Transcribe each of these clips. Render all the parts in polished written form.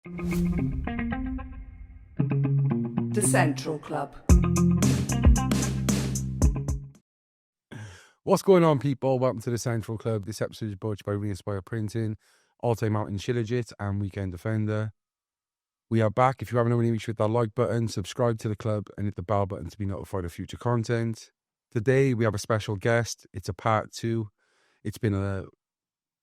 The Central Club. What's going on, people? Welcome to the Central Club. This episode is brought to you by Reinspire Printing, All-Time Mountain Shillagit, and Weekend Defender. We are back. If you haven't already, hit that like button, subscribe to the club, and hit the bell button to be notified of future content. Today, we have a special guest. It's a part 2. It's been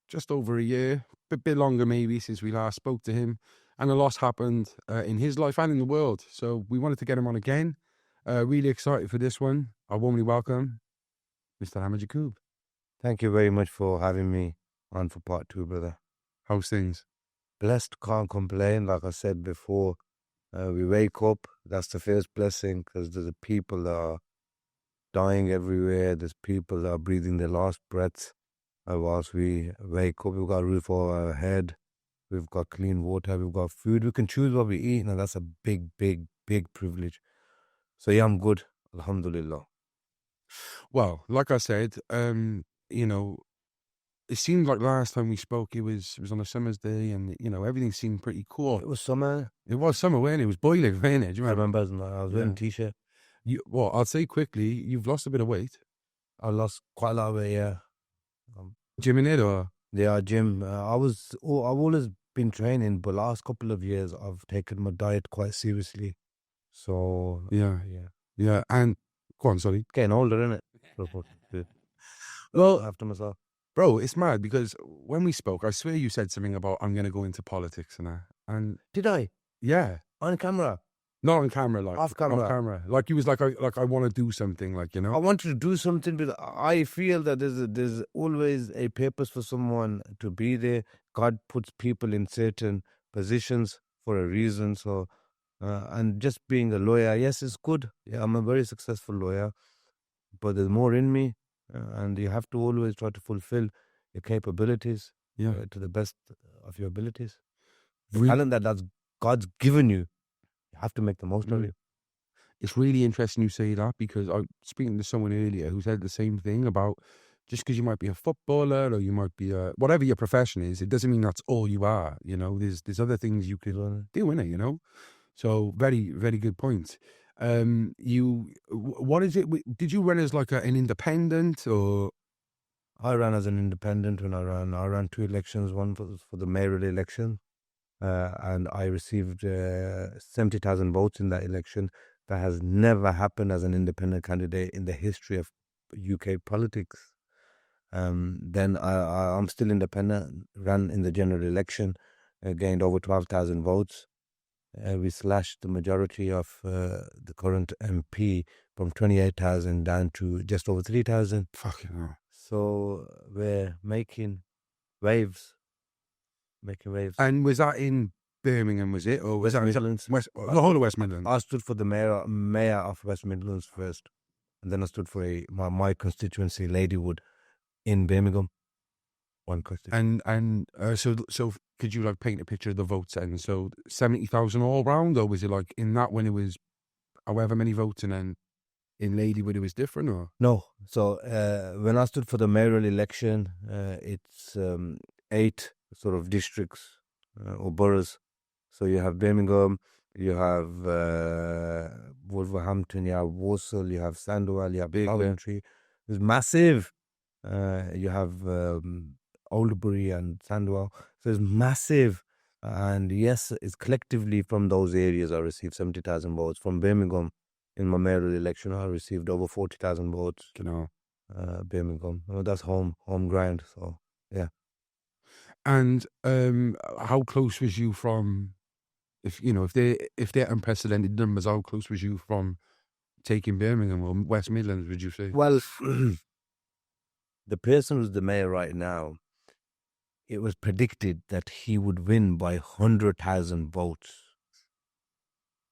just over a year, a bit longer maybe, since we last spoke to him. And a lot happened in his life and in the world. So we wanted to get him on again. Really excited for this one. I warmly welcome Mr. Akhmed Yakoob. Thank you very much for having me on for part 2, brother. How's things? Blessed, can't complain. Like I said before, we wake up. That's the first blessing, because there's people that are dying everywhere. There's people that are breathing their last breaths. Whilst we wake up, we've got a roof over our head. We've got clean water. We've got food. We can choose what we eat, and that's a big, big, big privilege. So yeah, I'm good. Alhamdulillah. Well, like I said, you know, it seemed like last time we spoke, it was on a summer's day, and you know everything seemed pretty cool. It was summer. It was summer, wasn't it? It was boiling, wasn't it? Do you I remember? remember I was wearing a t-shirt. Well, I'll say quickly, you've lost a bit of weight. I lost quite a lot of weight, yeah. Gymming it or? Yeah, gym. I've always been training, but last couple of years I've taken my diet quite seriously. So Yeah. And go on, sorry. Getting older, isn't it? Well, After myself. bro, it's mad because when we spoke, I swear you said something about I'm going to go into politics and that. And Did I? yeah, On camera? not on camera, like Off camera. Off camera, like you was like I want to do something, like, you know. I wanted to do something, but I feel that there's always a purpose for someone to be there. God puts people in certain positions for a reason. So, and just being a lawyer, yes, it's good. Yeah, I'm a very successful lawyer, but there's more in me, and you have to always try to fulfill your capabilities to the best of your abilities. The talent that's God's given you, you have to make the most of it. It's really interesting you say that, because I was speaking to someone earlier who said the same thing about just because you might be a footballer or you might be whatever your profession is, it doesn't mean that's all you are. You know, there's other things you could do in it. You know, so very, very good point. What is it? Did you run as like an independent or? I ran as an independent when I ran 2 elections, one for the mayoral election, and I received 70,000 votes in that election. That has never happened as an independent candidate in the history of UK politics. Then I'm still independent, ran in the general election, gained over 12,000 votes. We slashed the majority of the current MP from 28,000 down to just over 3,000. Fucking hell. So we're making waves. And was that in Birmingham, was it? Or was West that Midlands. the whole of West Midlands? I stood for the mayor of West Midlands first, and then I stood for my constituency, Ladywood, in Birmingham. One constituency. And so could you like paint a picture of the votes then? So 70,000 all round, or was it like in that when it was however many votes, and then in Ladywood it was different, or? No. So when I stood for the mayoral election, it's 8 sort of districts or boroughs. So you have Birmingham, you have Wolverhampton, you have Walsall, you have Sandwell, you have Coventry. It's massive. You have Oldbury and Sandwell. So it's massive. And yes, it's collectively from those areas I received 70,000 votes. From Birmingham, in my mayoral election, I received over 40,000 votes. You know, Birmingham. That's home ground. So yeah. and how close was you from? If they're unprecedented numbers, how close was you from taking Birmingham or West Midlands, would you say? Well, the person who's the mayor right now, it was predicted that he would win by 100,000 votes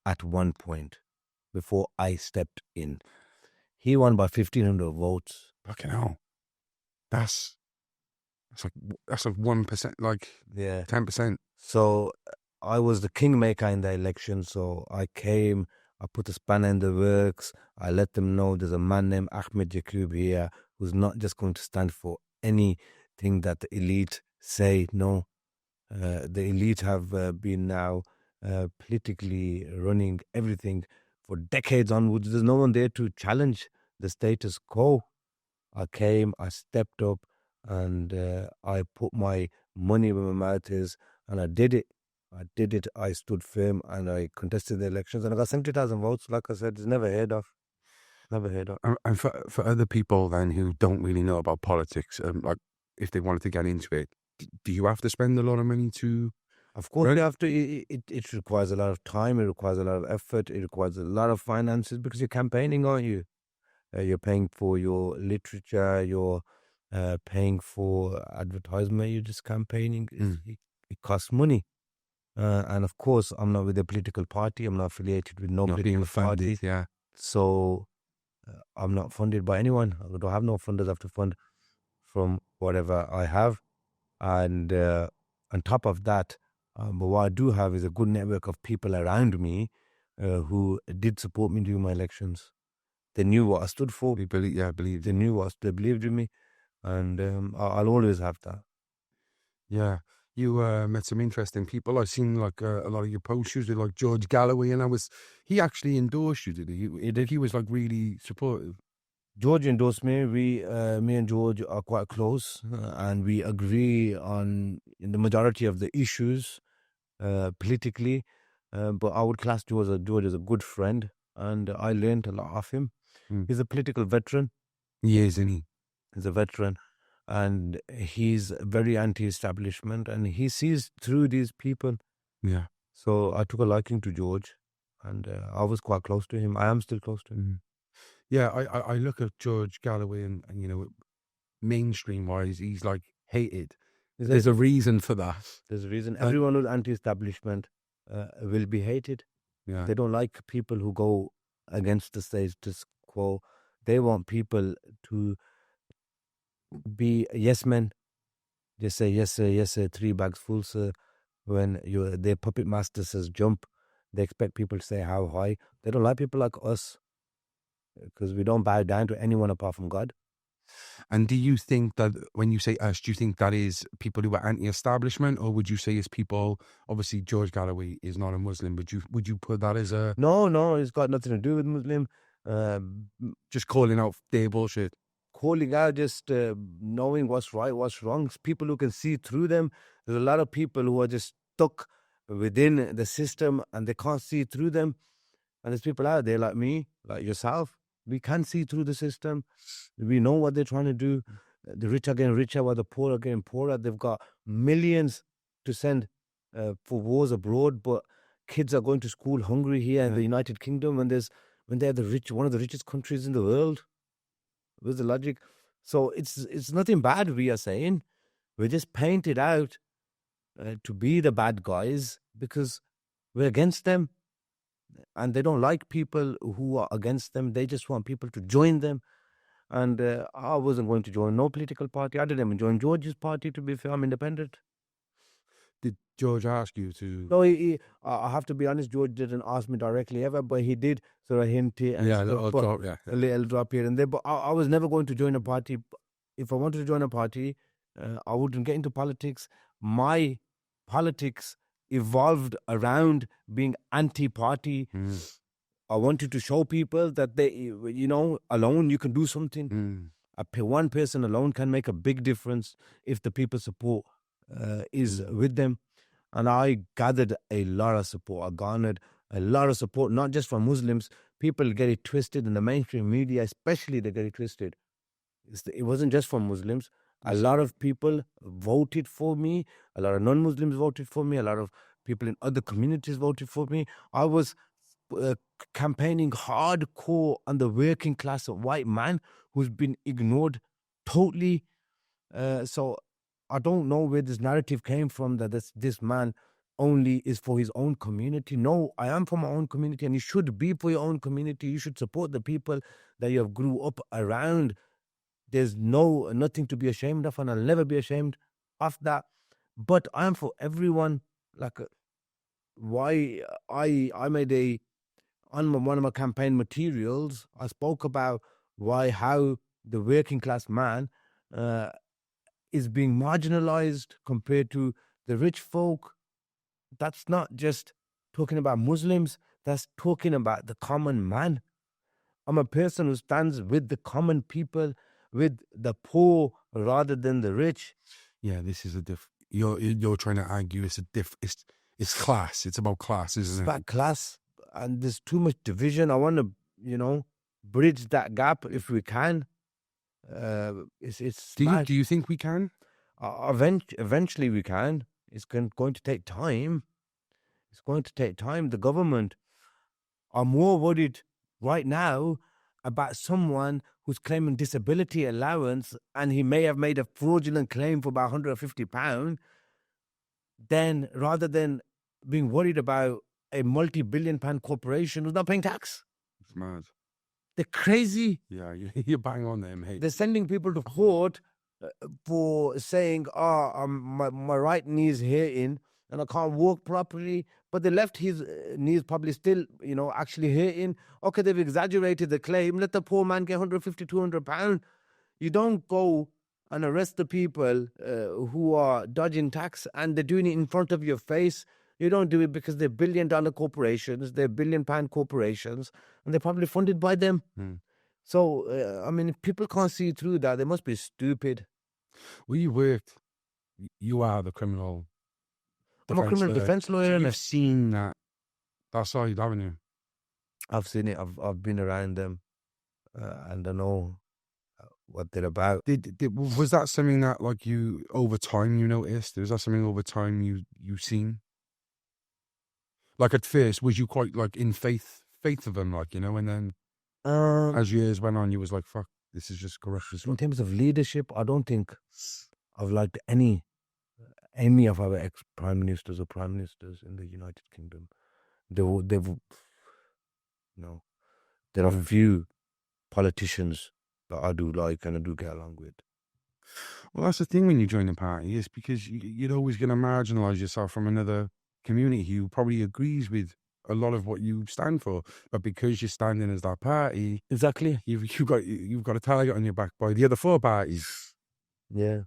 at one point before I stepped in. He won by 1,500 votes. Fucking hell. That's like 1%, like 10%. So I was the kingmaker in the election. So I came, I put a spanner in the works. I let them know there's a man named Akhmed Yakoob here who's not just going to stand for anything that the elite say. No, The elite have been now politically running everything for decades onwards. There's no one there to challenge the status quo. I came, I stepped up, and I put my money where my mouth is, and I did it. I did it. I stood firm, and I contested the elections, and I got 70,000 votes. Like I said, it's never heard of. Never heard of. And for other people then who don't really know about politics, like if they wanted to get into it, do you have to spend a lot of money to? Of course, Right. you have to. It requires a lot of time. It requires a lot of effort. It requires a lot of finances because you're campaigning, aren't you? You're paying for your literature. You're paying for advertisement. You're just campaigning. It costs money. And of course, I'm not with a political party. I'm not affiliated with no Not being political party. funded, yeah. So I'm not funded by anyone. I don't have no funders. I have to fund from whatever I have. And on top of that, but what I do have is a good network of people around me who did support me during my elections. They knew what I stood for. They believe. They knew they believed in me, and I'll always have that. Yeah, you met some interesting people. I've seen like a lot of your posts with like George Galloway, and he actually endorsed you, did he? He did. He was like really supportive. George endorsed me. Me and George are quite close, and we agree on the majority of the issues politically. But I would class George as a good friend, and I learned a lot of him. He's a political veteran. He is, isn't he? He's a veteran, and he's very anti-establishment, and he sees through these people. Yeah. So I took a liking to George, and I was quite close to him. I am still close to him. Yeah, I look at George Galloway and you know, mainstream wise, he's like hated. There's a reason for that. There's a reason. Everyone who's anti-establishment will be hated. Yeah. They don't like people who go against the status quo. They want people to be yes men. They say yes sir, 3 bags full, sir. When their puppet master says jump, they expect people to say how high. They don't like people like us because we don't bow down to anyone apart from God. And do you think that when you say us, do you think that is people who are anti-establishment, or would you say it's people? Obviously, George Galloway is not a Muslim, but would you put that as a No, it's got nothing to do with Muslim. Just calling out their bullshit? Calling out, just knowing what's right, what's wrong. People who can see through them. There's a lot of people who are just stuck within the system and they can't see through them. And there's people out there like me, like yourself. We can see through the system. We know what they're trying to do. The rich are getting richer while the poor are getting poorer. They've got millions to send for wars abroad, but kids are going to school hungry here in the United Kingdom when they're one of the richest countries in the world. Where's the logic? So it's nothing bad we are saying. We're just painted out to be the bad guys because we're against them. And they don't like people who are against them. They just want people to join them. And I wasn't going to join no political party. I didn't even join George's party, to be fair. I'm independent. Did George ask you to? No, I have to be honest, George didn't ask me directly ever, but he did sort of hint it. And a little drop here and there. But I was never going to join a party. If I wanted to join a party, I wouldn't get into politics. My politics evolved around being anti-party. I wanted to show people that alone you can do something. One person alone can make a big difference if the people support is with them. And I gathered a lot of support. I garnered a lot of support, not just from Muslims. People get it twisted in the mainstream media, especially they get it twisted. It wasn't just from Muslims. A lot of people voted for me. A lot of non-Muslims voted for me. A lot of people in other communities voted for me. I was campaigning hardcore on the working class white man who's been ignored totally. So I don't know where this narrative came from that this man only is for his own community. No, I am for my own community, and you should be for your own community. You should support the people that you have grew up around. There's nothing to be ashamed of, and I'll never be ashamed of that. But I am for everyone. Like, why I made on one of my campaign materials, I spoke about how the working class man is being marginalized compared to the rich folk, that's not just talking about Muslims, that's talking about the common man. I'm a person who stands with the common people, with the poor rather than the rich. Yeah, this is a you're trying to argue it's class. It's about class, It's isn't it? about class, and there's too much division. I want to, bridge that gap if we can. It's bad. Do you think we can? Eventually we can. It's going to take time. It's going to take time. The government are more worried right now about someone who's claiming disability allowance and he may have made a fraudulent claim for about £150, then rather than being worried about a multi-billion-pound corporation who's not paying tax. It's mad. They're crazy. Yeah, you're bang on there, mate. They're sending people to court for saying, my right knee is hurting and I can't walk properly, but the left his knee is probably still, actually hurting. Okay, they've exaggerated the claim. Let the poor man get £150, £200. You don't go and arrest the people who are dodging tax and they're doing it in front of your face. You don't do it because they're billion-dollar corporations, they're billion-pound corporations, and they're probably funded by them. So, if people can't see through that, they must be stupid. Well, you are the criminal I'm a criminal defense lawyer. So and you've seen that side, haven't you? I've seen it. I've been around them, and I know what they're about. Was that something that, like, you over time you noticed? Was that something over time you seen? Like at first, was you quite like in faith of them, like, and then as years went on, you was like, "Fuck, this is just corrupt." In terms of leadership, I don't think I've liked any of our ex-prime ministers or prime ministers in the United Kingdom. There are few politicians that I do like and I do get along with. Well, that's the thing when you join a party, is because you're always going to marginalise yourself from another community who probably agrees with a lot of what you stand for, but because you're standing as that party, exactly, you've got a target on your back by the other four parties. Yeah,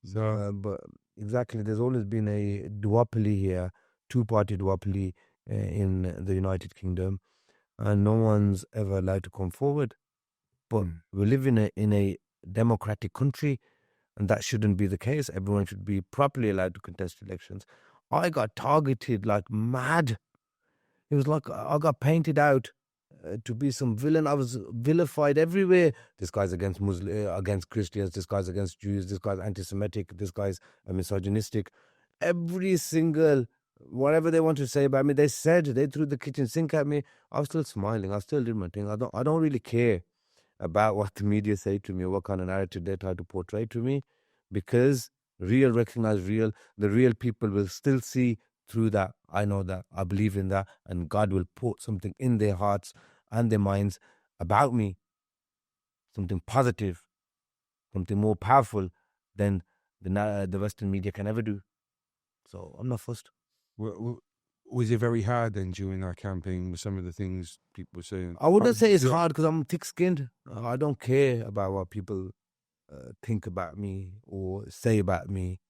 so but exactly, there's always been a duopoly here, two-party duopoly in the United Kingdom, and no one's ever allowed to come forward. But we live in a democratic country, and that shouldn't be the case. Everyone should be properly allowed to contest elections. I got targeted like mad. It was like I got painted out to be some villain. I was vilified everywhere. This guy's against against Christians. This guy's against Jews. This guy's anti-Semitic. This guy's misogynistic. Every single whatever they want to say about me, they threw the kitchen sink at me. I was still smiling. I still did my thing. I don't really care about what the media say to me or what kind of narrative they try to portray to me, because real recognize real. The real people will still see through that. I know that. I believe in that, and God will put something in their hearts and their minds about me, something positive, something more powerful than the Western media can ever do. So I'm not fussed. Was it very hard then during that campaign with some of the things people were saying? I wouldn't say it's hard because I'm thick-skinned. I don't care about what people think about me or say about me,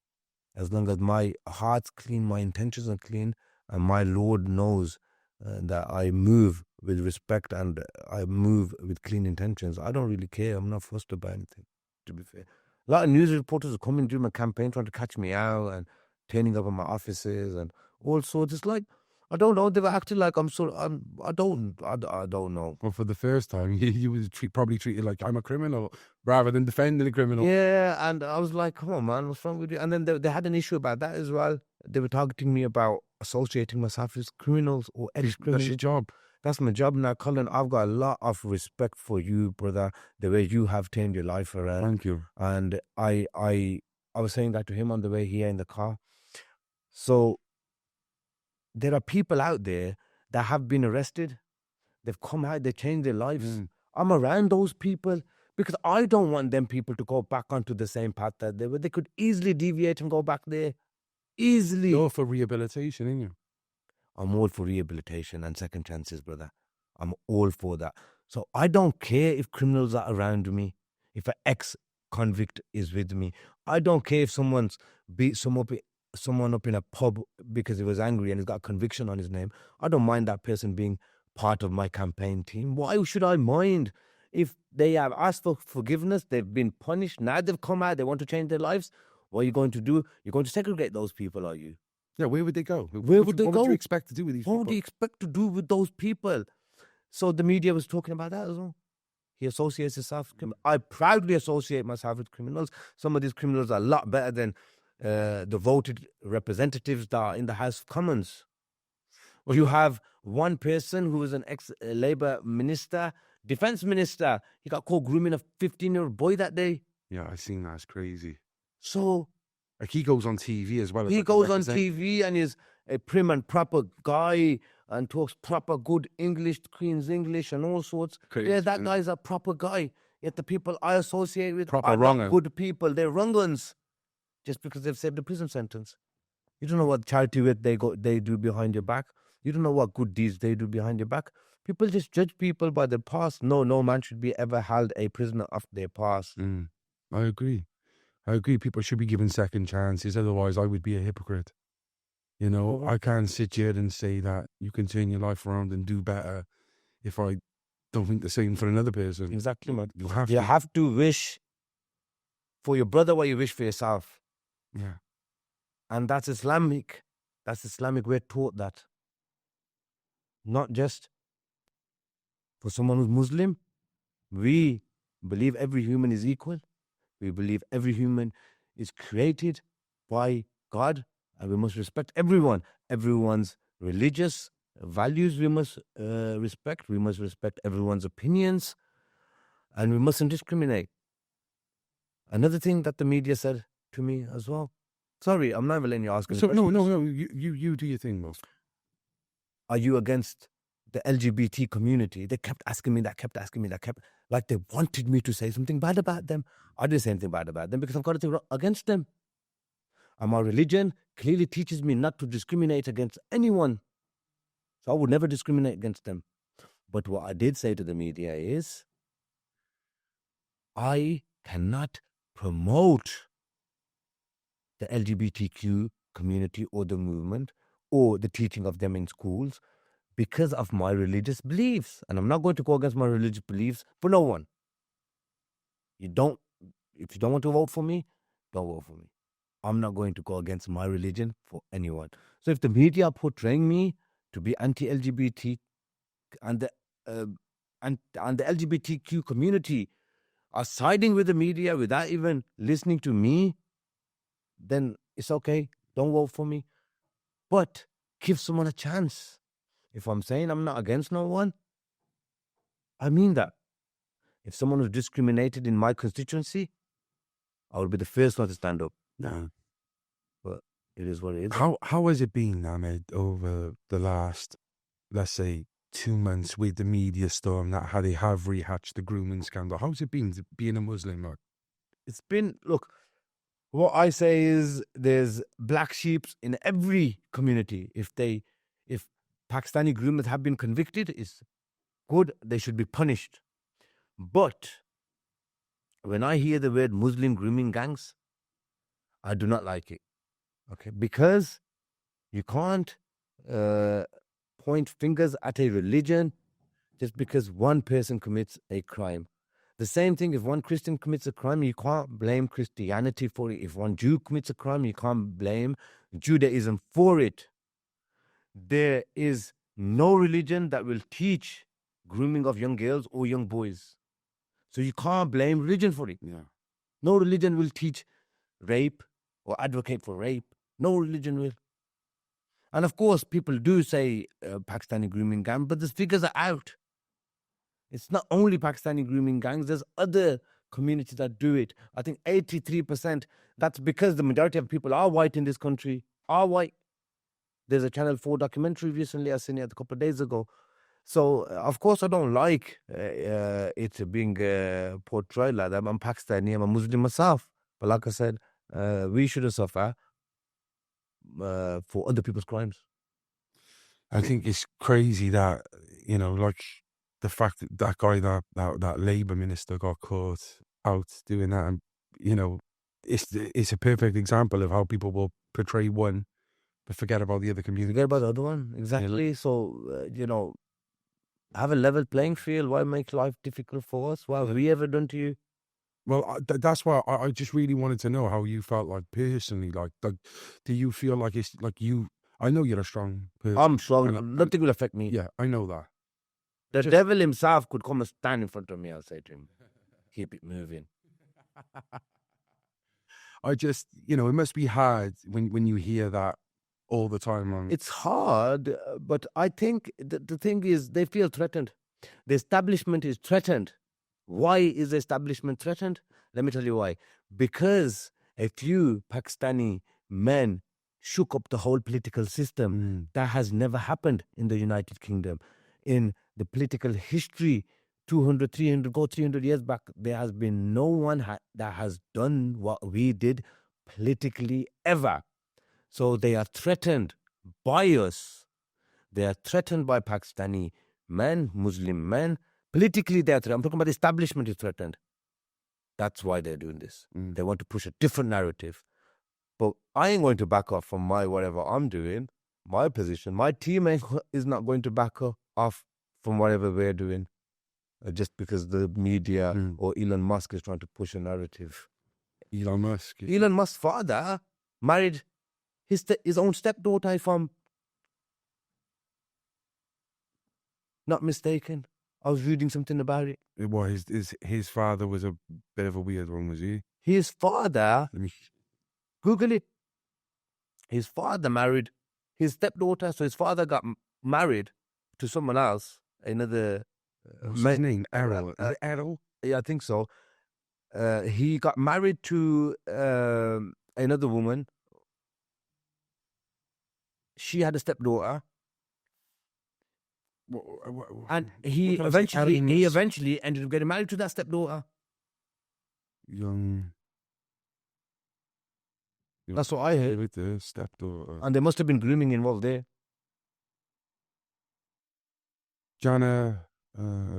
as long as my heart's clean, my intentions are clean, and my Lord knows that I move with respect and I move with clean intentions. I don't really care. I'm not fussed about anything, to be fair. A lot of news reporters are coming during my campaign trying to catch me out and turning up at my offices and all sorts. It's like, I don't know. They were acting like I don't know. Well, for the first time, you was probably treated like I'm a criminal rather than defending a criminal. Yeah, and I was like, come on, man, what's wrong with you? And then they had an issue about that as well. They were targeting me about associating myself with criminals or ex-criminals. That's your job. That's my job now, Colin. I've got a lot of respect for you, brother, the way you have turned your life around. Thank you. And I was saying that to him on the way here in the car. So there are people out there that have been arrested. They've come out, they changed their lives. I'm around those people because I don't want them people to go back onto the same path that they were. They could easily deviate and go back there. Easily. You're for rehabilitation, ain't you? I'm all for rehabilitation and second chances, brother. I'm all for that. So I don't care if criminals are around me, if an ex-convict is with me. I don't care if someone's beat someone up someone up in a pub because he was angry and he's got a conviction on his name, I don't mind that person being part of my campaign team. Why should I mind? If they have asked for forgiveness, they've been punished, now they've come out, they want to change their lives, what are you going to do? You're going to segregate those people, are you? Yeah, where would they go? Where would they What go? would you expect to do with these What people? would you expect to do with those people? So the media was talking about that as well. He associates himself. I proudly associate myself with criminals. Some of these criminals are a lot better than the voted representatives that are in the House of Commons. Well, you have one person who is an ex-Labour minister, defence minister. He got caught grooming a 15-year-old boy that day. Yeah, I've seen that. It's crazy. So like he goes on TV as well. He goes on TV and is a prim and proper guy and talks proper good English, Queen's English and all sorts. Crazy, yeah, that guy's a proper guy. Yet the people I associate with Proper are wrong. not good people. They're wrong-uns just because they've saved a prison sentence. You don't know what charity work they do behind your back. You don't know what good deeds they do behind your back. People just judge people by their past. No man should be ever held a prisoner of their past. I agree. People should be given second chances. Otherwise, I would be a hypocrite. You know, I can't sit here and say that you can turn your life around and do better if I don't think the same for another person. Exactly, man. You have You have to wish for your brother what you wish for yourself. Yeah. And that's Islamic. That's Islamic. We're taught that. Not just for someone who's Muslim. We believe every human is equal. We believe every human is created by God, and we must respect everyone. Everyone's religious values we must respect. We must respect everyone's opinions, and we mustn't discriminate. Another thing that the media said to me as well. Sorry, I'm not even letting you ask. So no. You do your thing, though. Are you against the LGBT community? They kept asking me that. Like they wanted me to say something bad about them. I didn't say anything bad about them because I've got nothing against them. And my religion clearly teaches me not to discriminate against anyone. So I would never discriminate against them. But what I did say to the media is, I cannot promote the LGBTQ community or the movement or the teaching of them in schools because of my religious beliefs. And I'm not going to go against my religious beliefs for no one. If you don't want to vote for me, don't vote for me. I'm not going to go against my religion for anyone. So if the media are portraying me to be anti-LGBT and the LGBTQ community are siding with the media without even listening to me, then it's okay. Don't vote for me. But give someone a chance. If I'm saying I'm not against no one, I mean that. If someone was discriminated in my constituency, I would be the first one to stand up. No. But it is what it is. How has it been, Ahmed, over the last, let's say, 2 months with the media storm, that how they have rehatched the grooming scandal? How's it been being a Muslim? Like? It's been, look, what I say is there's black sheep in every community. If Pakistani groomers have been convicted, it's good, they should be punished. But when I hear the word Muslim grooming gangs, I do not like it. Okay, because you can't point fingers at a religion just because one person commits a crime. The same thing, if one Christian commits a crime, you can't blame Christianity for it. If one Jew commits a crime, you can't blame Judaism for it. There is no religion that will teach grooming of young girls or young boys. So you can't blame religion for it. Yeah. No religion will teach rape or advocate for rape. No religion will. And of course, people do say Pakistani grooming gang, but the figures are out. It's not only Pakistani grooming gangs. There's other communities that do it. I think 83%. That's because the majority of people are white in this country, are white. There's a Channel 4 documentary recently, I seen it a couple of days ago. So, of course, I don't like it being portrayed like that. I'm Pakistani, I'm a Muslim myself. But like I said, we shouldn't suffer for other people's crimes. I think it's crazy that, like the fact that that guy, that Labour minister got caught out doing that, and, it's a perfect example of how people will portray one but forget about the other community. Forget about the other one. Exactly. So, have a level playing field. Why make life difficult for us? What have we ever done to you? Well, that's why I just really wanted to know how you felt, like, personally. Like, do you feel like it's like you? I know you're a strong person. I'm strong. Nothing will affect me. Yeah, I know that. The devil himself could come and stand in front of me. I'll say to him, keep it moving. I just, it must be hard when you hear that all the time. It's hard, but I think the thing is they feel threatened. The establishment is threatened. Why is the establishment threatened? Let me tell you why. Because a few Pakistani men shook up the whole political system. That has never happened in the United Kingdom. In the political history, 300 years back, there has been no one that has done what we did politically ever. So they are threatened by us. They are threatened by Pakistani men, Muslim men. Politically, they are threatened. I'm talking about the establishment is threatened. That's why they're doing this. They want to push a different narrative. But I ain't going to back off from whatever I'm doing, my position. My team is not going to back off from whatever we're doing just because the media or Elon Musk is trying to push a narrative. Elon Musk. Elon Musk's father married his own stepdaughter, if I'm not mistaken. I was reading something about it. Well, his father was a bit of a weird one, was he? His father, Google it. His father married his stepdaughter, so his father got married to someone else, another. What's his name? Errol. Is it Errol? Yeah, I think so. He got married to another woman. She had a stepdaughter. And he eventually ended up getting married to that stepdaughter. That's what I heard. With the stepdaughter. And there must have been grooming involved there. Jana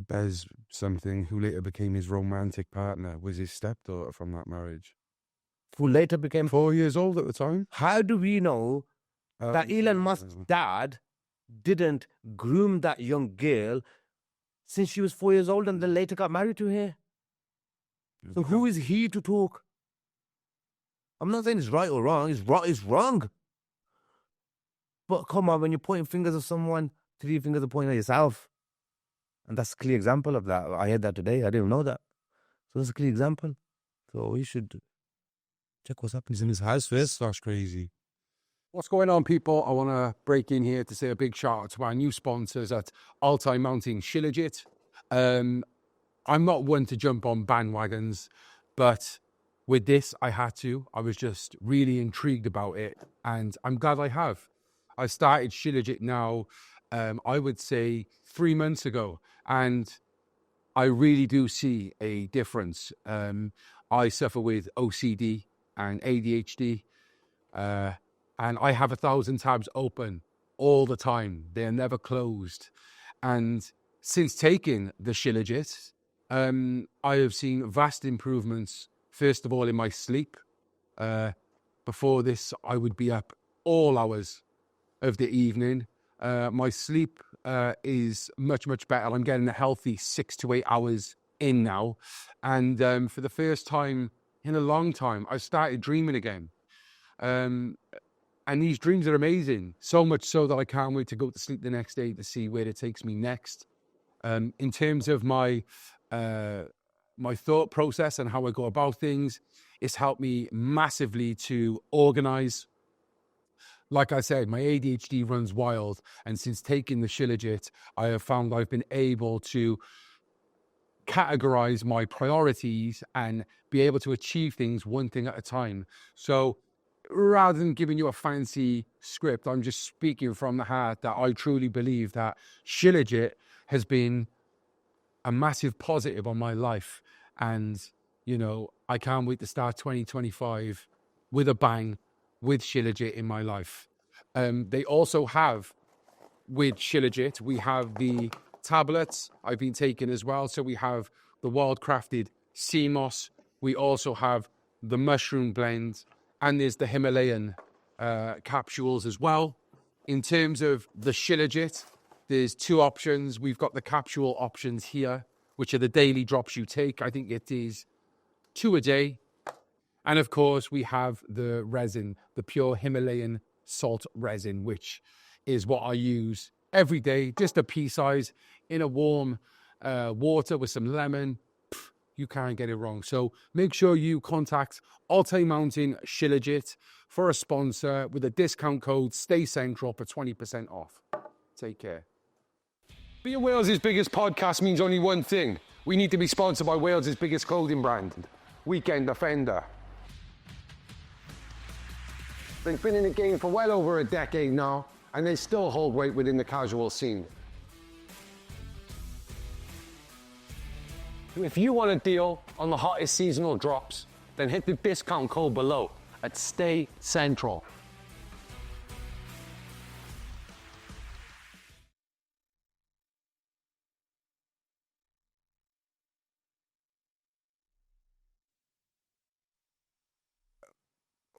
Bez something, who later became his romantic partner, was his stepdaughter from that marriage. Who later became 4 years old at the time. How do we know that Elon Musk's dad didn't groom that young girl since she was 4 years old and then later got married to her? So who is he to talk? I'm not saying it's right or wrong. It's wrong. But come on, when you're pointing fingers at someone, 3 fingers are pointing at yourself. And that's a clear example of that. I heard that today. I didn't know that. So that's a clear example. So you should check what's happening. He's in his house first. That's crazy. What's going on, people? I want to break in here to say a big shout out to our new sponsors at Altai Mounting Shilajit. I'm not one to jump on bandwagons, but with this, I had to. I was just really intrigued about it, and I'm glad I have. I started Shilajit now, I would say 3 months ago, and I really do see a difference. I suffer with OCD and ADHD, and I have 1,000 tabs open all the time. They're never closed. And since taking the Shilajit, I have seen vast improvements, first of all, in my sleep. Before this, I would be up all hours of the evening. My sleep is much, much better. I'm getting a healthy 6 to 8 hours in now. And for the first time in a long time, I started dreaming again. And these dreams are amazing, so much so that I can't wait to go to sleep the next day to see where it takes me next. In terms of my thought process and how I go about things, it's helped me massively to organize. Like I said, my ADHD runs wild, and since taking the Shilajit, I have found I've been able to categorize my priorities and be able to achieve things one thing at a time. So rather than giving you a fancy script, I'm just speaking from the heart that I truly believe that Shilajit has been a massive positive on my life. And, I can't wait to start 2025 with a bang with Shilajit in my life. They also have, with Shilajit, we have the tablets I've been taking as well. So we have the wildcrafted sea moss. We also have the mushroom blend, and there's the Himalayan capsules as well. In terms of the Shilajit, there's two options. We've got the capsule options here, which are the daily drops you take. I think it is 2 a day. And of course, we have the resin, the pure Himalayan salt resin, which is what I use every day, just a pea size in a warm water with some lemon. You can't get it wrong. So make sure you contact Altai Mountain Shilajit for a sponsor with a discount code STAYCENTRAL for 20% off. Take care. Being Wales' biggest podcast means only one thing. We need to be sponsored by Wales' biggest clothing brand, Weekend Defender. They've been in the game for well over a decade now, and they still hold weight within the casual scene. If you want a deal on the hottest seasonal drops, then hit the discount code below at Stay Central.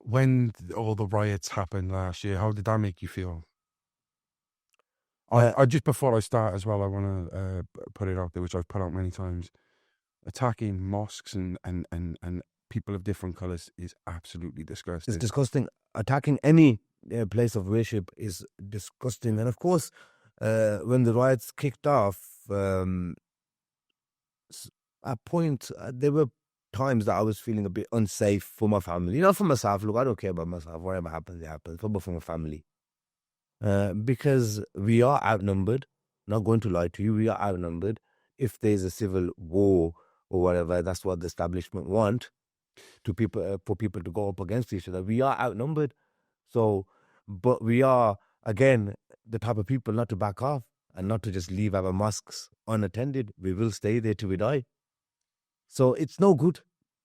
When all the riots happened last year, how did that make you feel? I just before I start as well, I want to put it out there, which I've put out many times. Attacking mosques and people of different colours is absolutely disgusting. It's disgusting. Attacking any place of worship is disgusting. And of course, when the riots kicked off, at point there were times that I was feeling a bit unsafe for my family. Not for myself. Look, I don't care about myself. Whatever happens, it happens. But for my family. Because we are outnumbered. Not going to lie to you, we are outnumbered. If there's a civil war or whatever, that's what the establishment want to people for people to go up against each other. We are outnumbered. So, but we are, again, the type of people not to back off and not to just leave our mosques unattended. We will stay there till we die. So it's no good.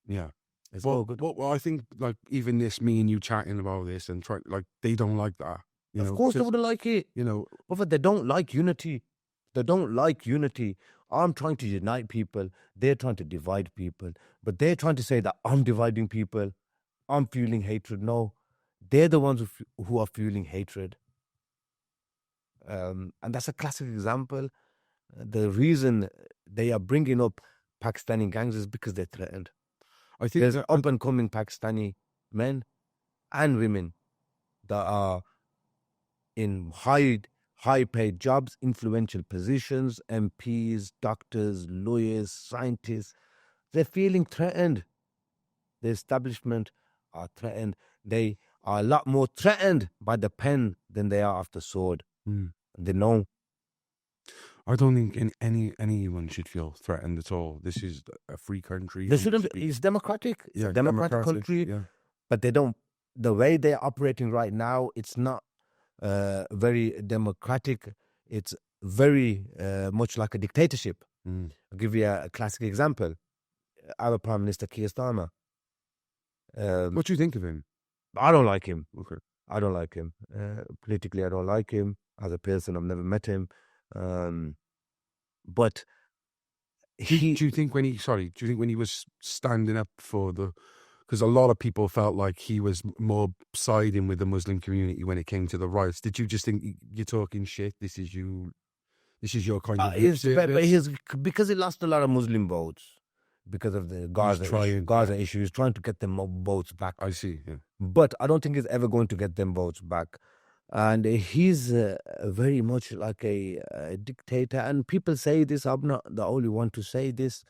Yeah. It's no good. Well, I think, like, even this, me and you chatting about this and trying, like, they don't like that. Of course they wouldn't like it. You know. But they don't like unity. They don't like unity. I'm trying to unite people. They're trying to divide people. But they're trying to say that I'm dividing people. I'm fueling hatred. No. They're the ones who are fueling hatred. And that's a classic example. The reason they are bringing up Pakistani gangs is because they're threatened. I think there's up-and-coming Pakistani men and women that are in high-paid jobs, influential positions, MPs, doctors, lawyers, scientists. They're feeling threatened. The establishment are threatened. They are a lot more threatened by the pen than they are of the sword. They know. I don't think anyone should feel threatened at all. This is a free country. They shouldn't. It's democratic. It's a democratic country. Yeah. But they don't. The way they're operating right now, it's not very democratic. It's very much like a dictatorship. I'll give you a classic example. Our Prime Minister Keir Starmer. What do you think of him? I don't like him. Okay. I don't like him. Politically, I don't like him. As a person, I've never met him. But do you think when he was standing up for because a lot of people felt like he was more siding with the Muslim community when it came to the riots. Did you just think you're talking shit? This is your kind of because he lost a lot of Muslim votes because of the Gaza issue. He's trying to get them votes back. I see. Yeah. But I don't think he's ever going to get them votes back. And he's very much like a dictator. And people say this, I'm not the only one to say this.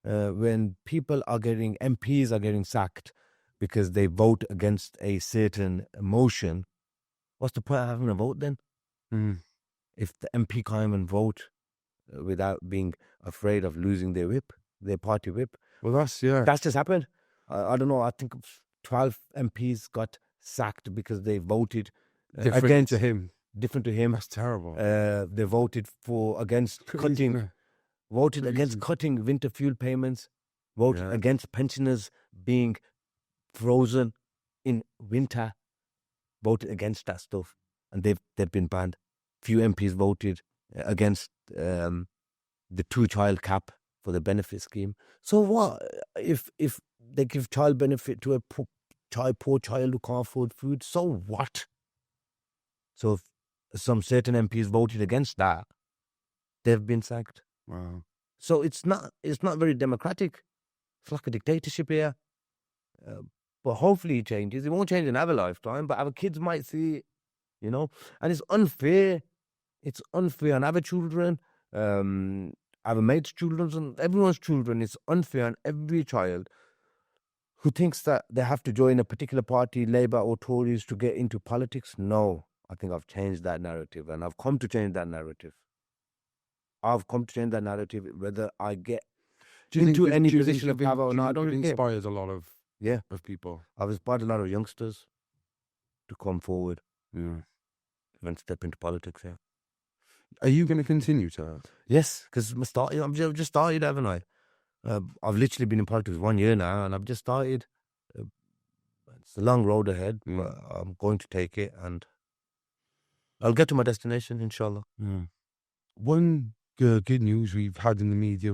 When MPs are getting sacked because they vote against a certain motion, what's the point of having a vote then? If the MP can't even vote without being afraid of losing their party whip. Well, that's just happened. I don't know, I think 12 MPs got sacked because they voted different to him. That's terrible. They voted against cutting winter fuel payments, voted against pensioners being frozen in winter, voted against that stuff, and they've been banned. Few MPs voted against the 2-child cap for the benefit scheme. So what if they give child benefit to a poor child who can't afford food. So what? So if some certain MPs voted against that, they've been sacked. Wow. So it's not very democratic. It's like a dictatorship here. But hopefully it changes. It won't change in our lifetime, but our kids might see it, you know. And it's unfair. It's unfair on our children, our mates' children, and everyone's children. It's unfair on every child who thinks that they have to join a particular party, Labour or Tories, to get into politics. No, I think I've changed that narrative, and I've come to change that narrative. Whether I get into any position of power or not. I don't care. Inspires a lot of people. I've inspired a lot of youngsters to come forward and step into politics. Yeah. Are you going to continue to? Yes, because I've just started, haven't I? I've literally been in politics 1 year now, and I've just started. It's a long road ahead, but I'm going to take it, and I'll get to my destination, inshallah. One good news we've had in the media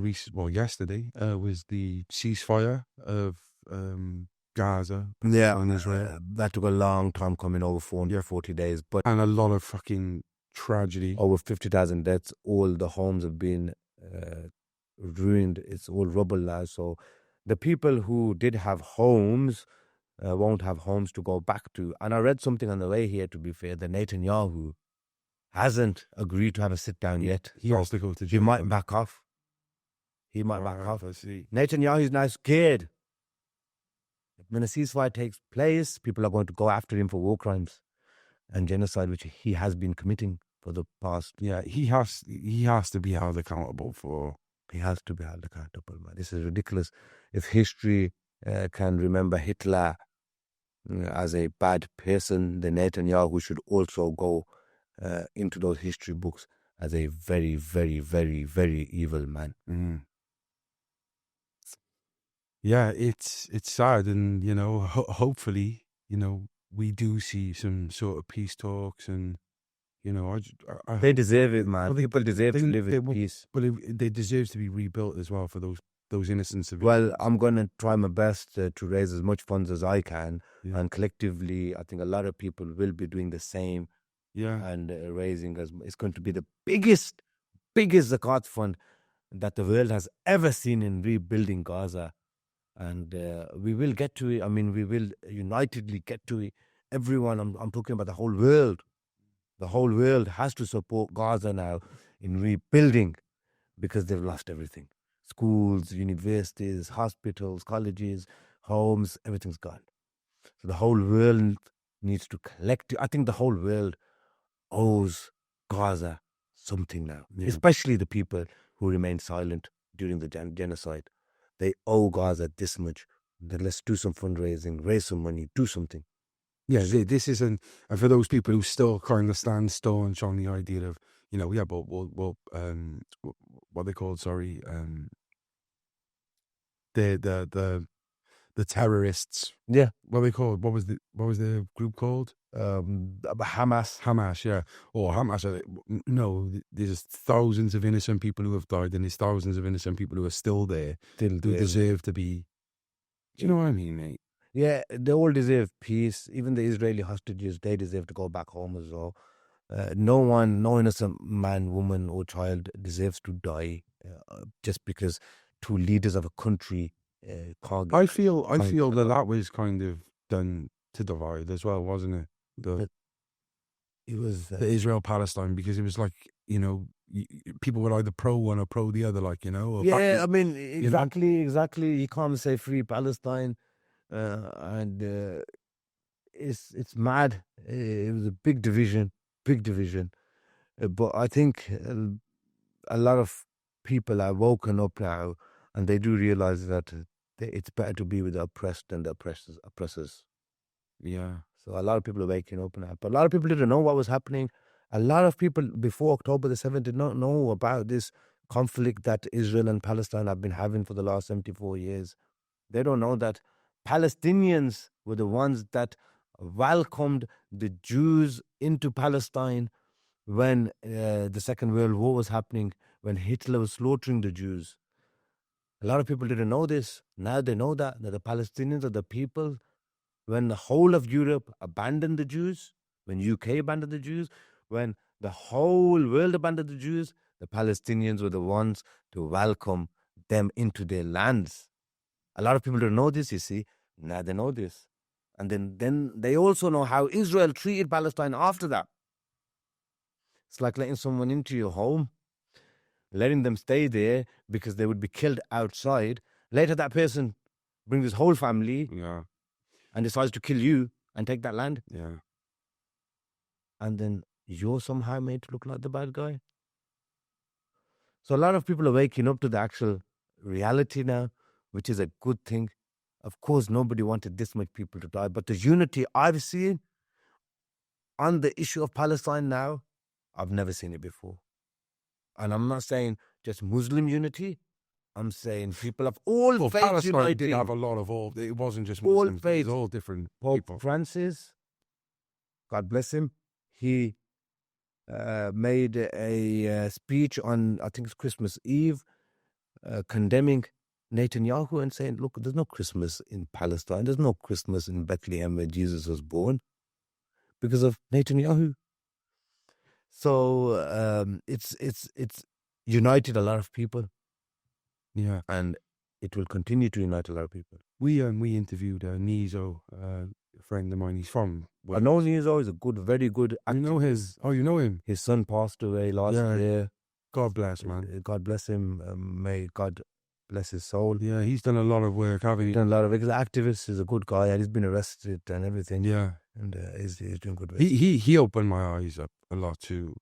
yesterday was the ceasefire of Gaza. And Israel. That took a long time coming, over 440 days, and a lot of fucking tragedy. Over 50,000 deaths. All the homes have been ruined. It's all rubble now. So the people who did have homes won't have homes to go back to. And I read something on the way here, to be fair, that Netanyahu hasn't agreed to have a sit down yet. He has to go to jail. He might back off. I see. Netanyahu is now scared. When a ceasefire takes place, people are going to go after him for war crimes and genocide, which he has been committing for the past. Yeah, he has to be held accountable for. He has to be held accountable, man. This is ridiculous. If history can remember Hitler as a bad person, then Netanyahu should also go into those history books as a very, very, very, very evil man. Yeah, it's sad, and hopefully, we do see some sort of peace talks, and they deserve it, man. People deserve to live in peace, but they deserve to be rebuilt as well for those innocent civilians. Well, I'm going to try my best to raise as much funds as I can, and collectively, I think a lot of people will be doing the same. Yeah, and raising it's going to be the biggest zakat fund that the world has ever seen in rebuilding Gaza. And we will get to it. I mean, we will unitedly get to it. Everyone, I'm talking about the whole world. The whole world has to support Gaza now in rebuilding, because they've lost everything. Schools, universities, hospitals, colleges, homes, everything's gone. So the whole world needs to collect. I think the whole world owes Gaza something now, especially the people who remained silent during the genocide. They owe Gaza this much. Then let's do some fundraising, raise some money, do something. Yeah, this isn't, and for those people who still kind of stand staunch on the idea of, but we'll what they called, the terrorists. Yeah. What are they called? What was the group called? Hamas. Yeah. Or Hamas. No, there's thousands of innocent people who have died, and there's thousands of innocent people who are still there, who deserve to be. Do you know what I mean, mate? Yeah, they all deserve peace. Even the Israeli hostages, they deserve to go back home as well. No innocent man, woman, or child deserves to die just because two leaders of a country can't. I feel that was kind of done to divide as well, wasn't it? It was the Israel-Palestine, because it was like, people were either pro one or pro the other, like, or I mean, exactly. You can't say free Palestine, and it's mad. It was a big division. But I think a lot of people are woken up now, and they do realize that it's better to be with the oppressed than the oppressors. Yeah. So a lot of people are waking up now. But a lot of people didn't know what was happening. A lot of people before October the 7th did not know about this conflict that Israel and Palestine have been having for the last 74 years. They don't know that Palestinians were the ones that welcomed the Jews into Palestine when the Second World War was happening, when Hitler was slaughtering the Jews. A lot of people didn't know this. Now they know that the Palestinians are the people. When the whole of Europe abandoned the Jews, when UK abandoned the Jews, when the whole world abandoned the Jews, the Palestinians were the ones to welcome them into their lands. A lot of people don't know this, you see. Now they know this. And then they also know how Israel treated Palestine after that. It's like letting someone into your home, letting them stay there because they would be killed outside. Later, that person brings his whole family and decides to kill you and take that land. Yeah. And then you're somehow made to look like the bad guy. So a lot of people are waking up to the actual reality now, which is a good thing. Of course, nobody wanted this much people to die, but the unity I've seen on the issue of Palestine now, I've never seen it before. And I'm not saying just Muslim unity. I'm saying people of all faiths Palestine uniting. did have a lot of all. It wasn't just All Muslims. faiths. It was all different Pope people. Francis, God bless him, he made a speech on, I think it's Christmas Eve, condemning Netanyahu and saying, look, there's no Christmas in Palestine. There's no Christmas in Bethlehem where Jesus was born because of Netanyahu. So it's united a lot of people. Yeah. And it will continue to unite a lot of people. We interviewed Nizo, a friend of mine. He's from. I know Nizo is a good, very good actor. You know his? Oh, you know him? His son passed away last year. God bless, man. God bless him. May God bless his soul. Yeah, he's done a lot of work, haven't he? He's done a lot of work. He's an activist. He's a good guy. And he's been arrested and everything. Yeah. And he's doing good work. He opened my eyes up a lot to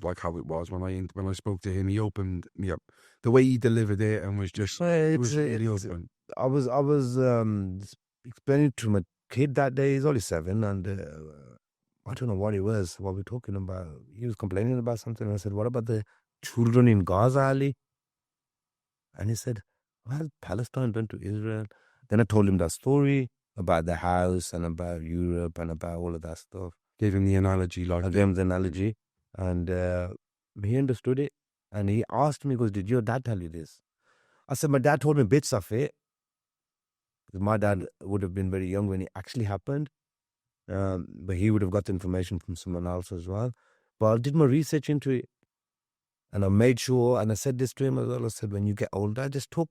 like how it was when I spoke to him. He opened me up. The way he delivered it and was just really open. I was explaining to my kid that day. He's only 7, and I don't know what we're talking about. He was complaining about something. And I said, what about the children in Gaza, Ali? And he said, well, Palestine went to Israel. Then I told him that story about the house and about Europe and about all of that stuff. Gave him the analogy. I gave him the analogy, and he understood it. And he asked me, he goes, did your dad tell you this? I said, my dad told me bits of it. My dad would have been very young when it actually happened. But he would have got the information from someone else as well. But I did my research into it. And I made sure, and I said this to him as well. I said, when you get older, just talk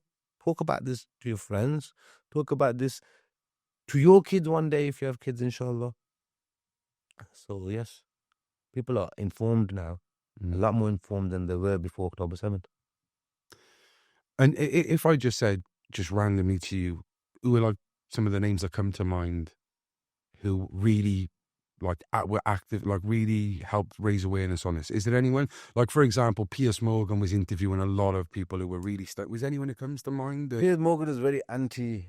about this to your friends. Talk about this to your kids one day if you have kids, inshallah. So, yes, people are informed now. A lot more informed than they were before October 7th. And if I just said, just randomly to you, who are like some of the names that come to mind who really were active, like really helped raise awareness on this? Is there anyone? Like, for example, Piers Morgan was interviewing a lot of people who were really stuck. Was anyone who comes to mind? Piers Morgan is very anti...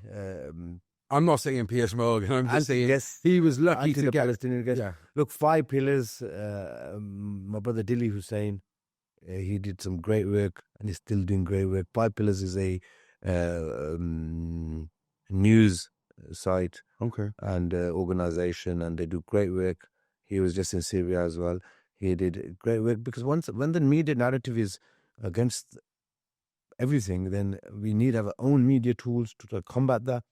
I'm not saying Piers Morgan. I'm just saying yes, he was lucky to the get... Palestinian guest. Yeah. Look, 5 pillars. My brother Dilly Hussein, he did some great work and he's still doing great work. 5 Pillars is a news site and organization, and they do great work. He was just in Syria as well. He did great work because when the media narrative is against everything, then we need our own media tools to combat that.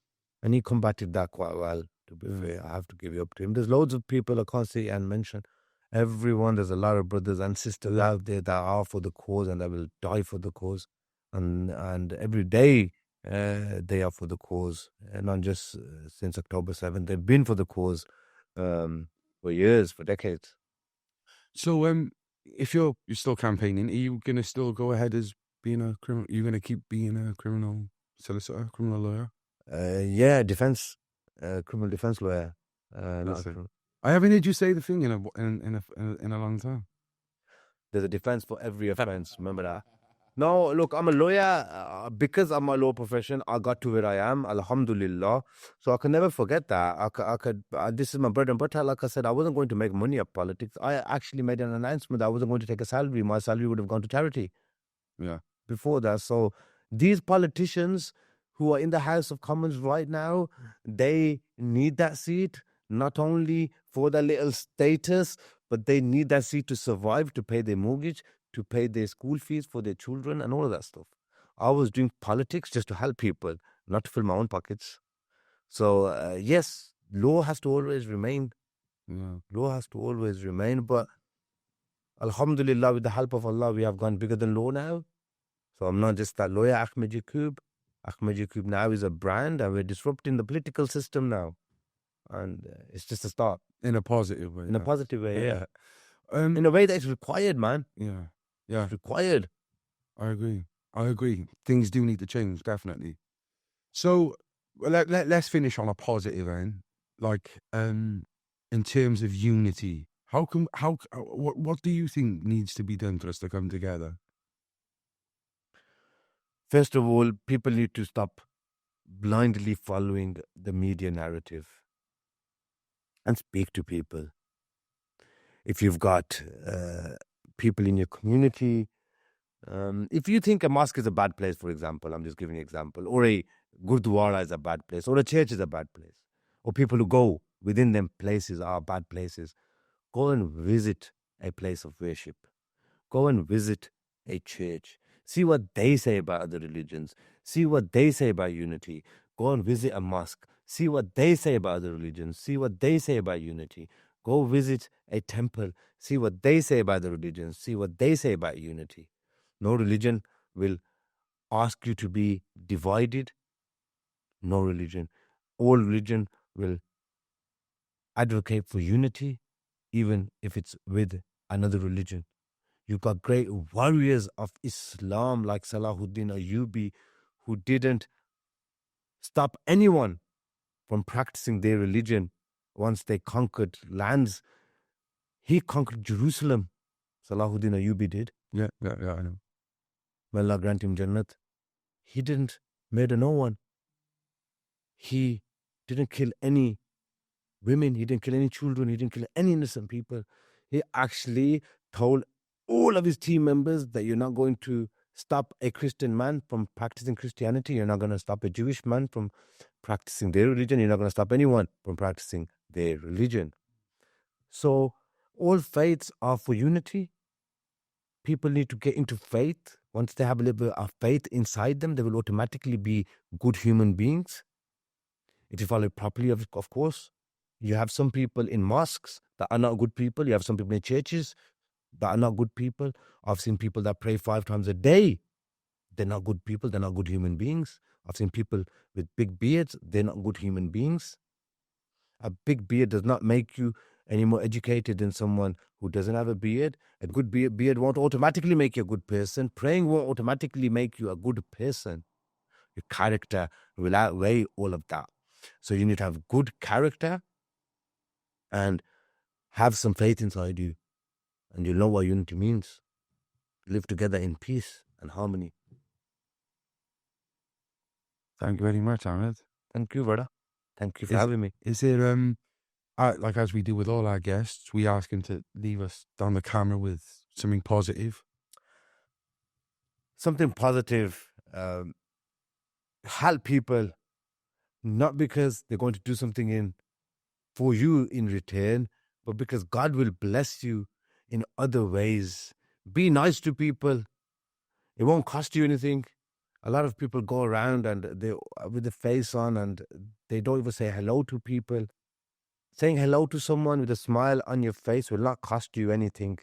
And he combated that quite well, to be fair. I have to give it up to him. There's loads of people I can't say and mention. Everyone, there's a lot of brothers and sisters out there that are for the cause and that will die for the cause. And every day they are for the cause. And not just since October 7th. They've been for the cause for years, for decades. So if you're still campaigning, are you going to still go ahead as being a criminal? Are you going to keep being a criminal solicitor, criminal lawyer? Yeah, criminal defense lawyer. I haven't heard you say the thing in a long time. There's a defense for every offense. Remember that? No, look, I'm a lawyer. Because of my law profession, I got to where I am, alhamdulillah. So I can never forget that. I could. This is my bread and butter. Like I said, I wasn't going to make money of politics. I actually made an announcement that I wasn't going to take a salary. My salary would have gone to charity. Yeah. Before that. So these politicians who are in the House of Commons right now, they need that seat, not only for their little status, but they need that seat to survive, to pay their mortgage, to pay their school fees for their children and all of that stuff. I was doing politics just to help people, not to fill my own pockets. So, yes, law has to always remain. Yeah. Law has to always remain. But alhamdulillah, with the help of Allah, we have gone bigger than law now. So I'm not just that lawyer, Akhmed Yakoob. Ahmed Yakoob now is a brand, and we're disrupting the political system now. And it's just a start. In a positive way. In a positive way, yeah. In In a way that is required, man. Yeah. Yeah. It's required. I agree. Things do need to change, definitely. So let's finish on a positive end. Like, in terms of unity, what do you think needs to be done for us to come together? First of all, people need to stop blindly following the media narrative and speak to people. If you've got people in your community, if you think a mosque is a bad place, for example, I'm just giving an example, or a gurdwara is a bad place, or a church is a bad place, or people who go within them places are bad places, go and visit a place of worship. Go and visit a church. See what they say about other religions. See what they say about unity. Go and visit a mosque. See what they say about other religions. See what they say about unity. Go visit a temple. See what they say about the religions. See what they say about unity. No religion will ask you to be divided. No religion. All religion will advocate for unity, even if it's with another religion. You've got great warriors of Islam like Salahuddin Ayyubi, who didn't stop anyone from practicing their religion once they conquered lands. He conquered Jerusalem. Salahuddin Ayyubi did. Yeah, I know. May Allah grant him Jannat. He didn't murder no one. He didn't kill any women. He didn't kill any children. He didn't kill any innocent people. He actually told all of his team members that you're not going to stop a Christian man from practicing Christianity. You're not going to stop a Jewish man from practicing their religion. You're not going to stop anyone from practicing their religion. So all faiths are for unity. People need to get into faith. Once they have a little bit of faith inside them, they will automatically be good human beings. If you follow it properly, of course. You have some people in mosques that are not good people. You have some people in churches that are not good people. I've seen people that pray 5 times a day. They're not good people. They're not good human beings. I've seen people with big beards. They're not good human beings. A big beard does not make you any more educated than someone who doesn't have a beard. A good beard won't automatically make you a good person. Praying won't automatically make you a good person. Your character will outweigh all of that. So you need to have good character and have some faith inside you. And you'll know what unity means. Live together in peace and harmony. Thank you very much, Ahmed. Thank you, brother. Thank you for having me. Is there, like as we do with all our guests, we ask them to leave us down the camera with something positive? Something positive. Help people, not because they're going to do something for you in return, but because God will bless you in other ways. Be nice to people. It won't cost you anything. A lot of people go around and they with the face on and they don't even say hello to people. Saying hello to someone with a smile on your face will not cost you anything.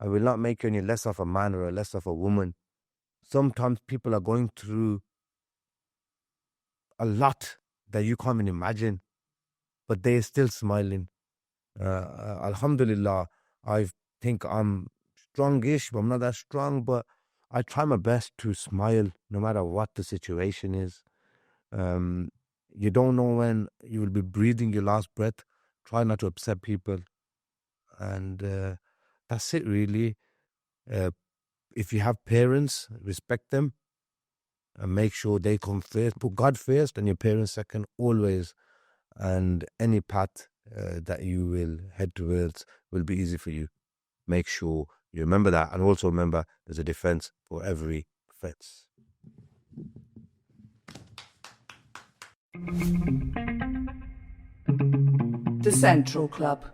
And will not make you any less of a man or less of a woman. Sometimes people are going through a lot that you can't even imagine, but they're still smiling. Alhamdulillah, I think I'm strongish, but I'm not that strong, but I try my best to smile no matter what the situation is. You don't know when you will be breathing your last breath. Try not to upset people. And that's it, really. If you have parents, respect them and make sure they come first. Put God first and your parents second, always. And any path that you will head towards will be easy for you. Make sure you remember that. And also remember, there's a defense for every offense. The Central Club.